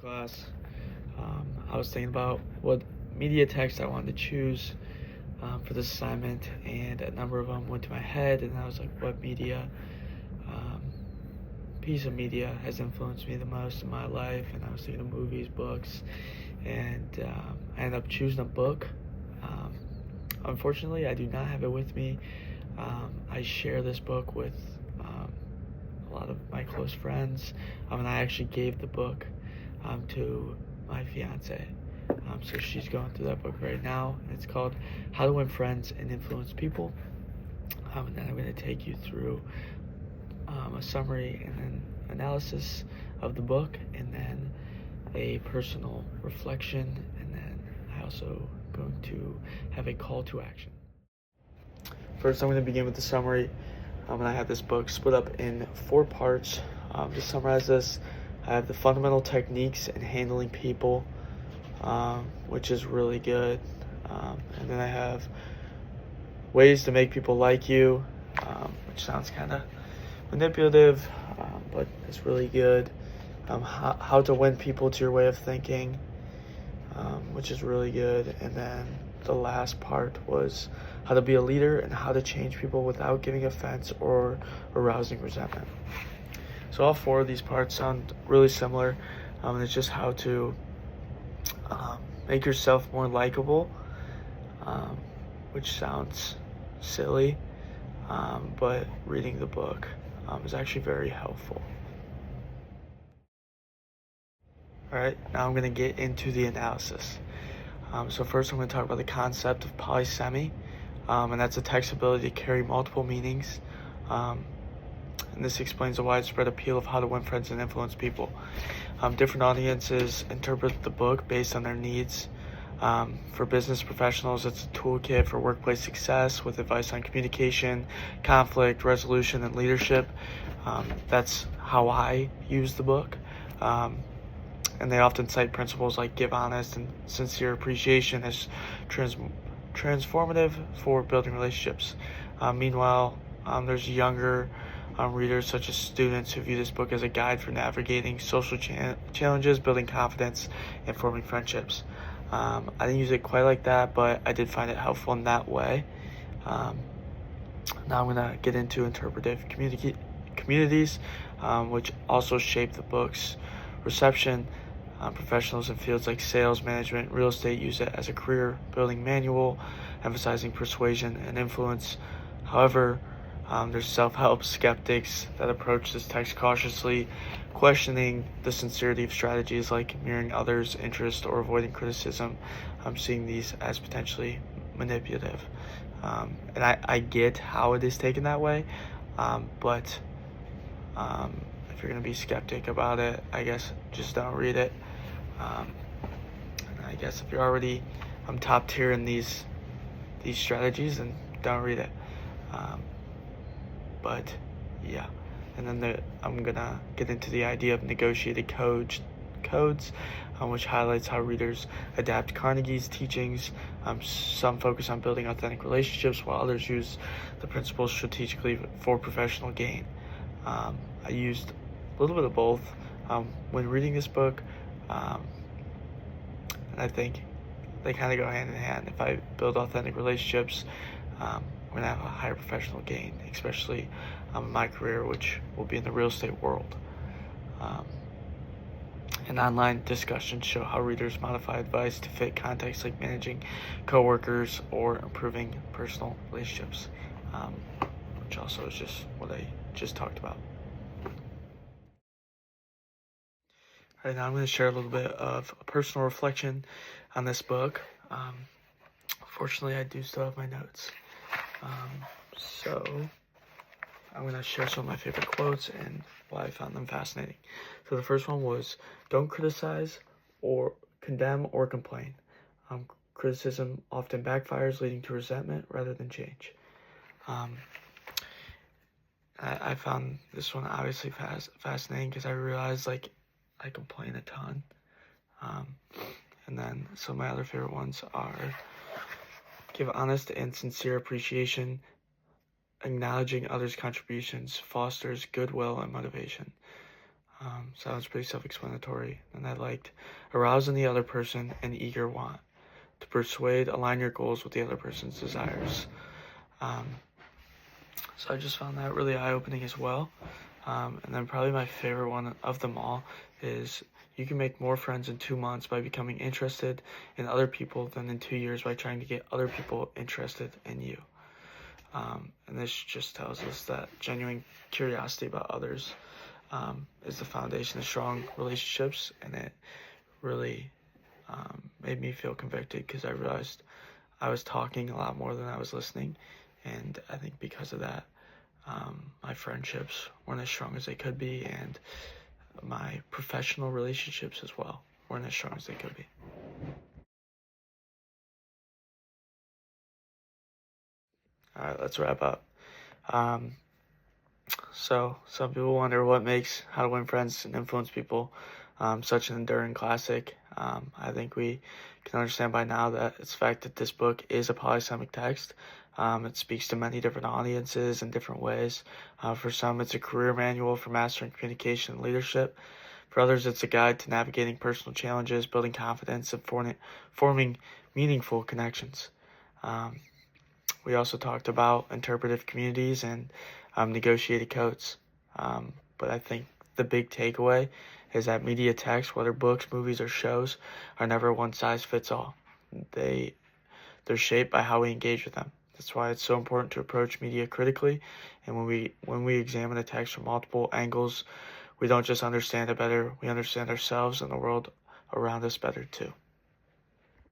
class. I was thinking about what media text I wanted to choose for this assignment, and a number of them went to my head, and I was like, what um, piece of media has influenced me the most in my life? And I was thinking of movies, books, and I ended up choosing a book. Um, Unfortunately, I do not have it with me. I share this book with a lot of my close friends, and I actually gave the book to my fiance. So she's going through that book right now. It's called How to Win Friends and Influence People. And then I'm going to take you through a summary and then analysis of the book, and then a personal reflection, and then I also going to have a call to action. First, I'm going to begin with the summary. And I have this book split up in 4 parts. To summarize this, I have the fundamental techniques in handling people, which is really good. And then I have ways to make people like you, which sounds kind of manipulative, but it's really good. How to win people to your way of thinking, which is really good. And then the last part was how to be a leader and how to change people without giving offense or arousing resentment. So all 4 of these parts sound really similar. And it's just how to make yourself more likable, which sounds silly, but reading the book is actually very helpful. All right, now I'm going to get into the analysis. So first I'm going to talk about the concept of polysemy, and that's a text's ability to carry multiple meanings. And this explains the widespread appeal of How to Win Friends and Influence People. Different audiences interpret the book based on their needs. For business professionals, it's a toolkit for workplace success with advice on communication, conflict resolution, and leadership. That's how I use the book. And they often cite principles like give honest and sincere appreciation as transformative for building relationships. Meanwhile, there's younger readers such as students who view this book as a guide for navigating social challenges, building confidence, and forming friendships. I didn't use it quite like that, but I did find it helpful in that way. Now I'm going to get into interpretive communities, which also shape the book's reception. Professionals in fields like sales, management, real estate use it as a career building manual, emphasizing persuasion and influence. However, there's self-help skeptics that approach this text cautiously, questioning the sincerity of strategies like mirroring others' interests or avoiding criticism. I'm seeing these as potentially manipulative. And I get how it is taken that way, but if you're going to be skeptic about it, I guess just don't read it. And I guess if you're already top tier in these strategies, then don't read it. But yeah, and then I'm gonna get into the idea of negotiated codes, which highlights how readers adapt Carnegie's teachings. Some focus on building authentic relationships, while others use the principles strategically for professional gain. I used a little bit of both when reading this book, and I think they kind of go hand in hand. If I build authentic relationships, I'm going to have a higher professional gain, especially in my career, which will be in the real estate world. And online discussions show how readers modify advice to fit contexts like managing coworkers or improving personal relationships, which also is just what I just talked about. All right, now I'm going to share a little bit of a personal reflection on this book. Fortunately, I do still have my notes. So I'm going to share some of my favorite quotes and why I found them fascinating. So the first one was, don't criticize or condemn or complain. Criticism often backfires, leading to resentment rather than change. I found this one obviously fascinating because I realized I complain a ton. And then some of my other favorite ones are give honest and sincere appreciation. Acknowledging others' contributions fosters goodwill and motivation. Sounds pretty self-explanatory. And I liked arouse in the other person an eager want to persuade, align your goals with the other person's desires. Um, so I just found that really eye-opening as well. And then probably my favorite one of them all is you can make more friends in 2 months by becoming interested in other people than in 2 years by trying to get other people interested in you. And this just tells us that genuine curiosity about others is the foundation of strong relationships, and it really made me feel convicted because I realized I was talking a lot more than I was listening, and I think because of that, my friendships weren't as strong as they could be, and my professional relationships as well weren't as strong as they could be. All right, let's wrap up. Um, so some people wonder what makes How to Win Friends and Influence People such an enduring classic. I think we can understand by now that it's the fact that this book is a polysemic text. It speaks to many different audiences in different ways. For some, it's a career manual for mastering communication and leadership. For others, it's a guide to navigating personal challenges, building confidence, and forming meaningful connections. Um, we also talked about interpretive communities and negotiated codes. But I think the big takeaway is that media texts, whether books, movies, or shows, are never one size fits all. They're shaped by how we engage with them. That's why it's so important to approach media critically, and when we examine a text from multiple angles, we don't just understand it better, we understand ourselves and the world around us better too.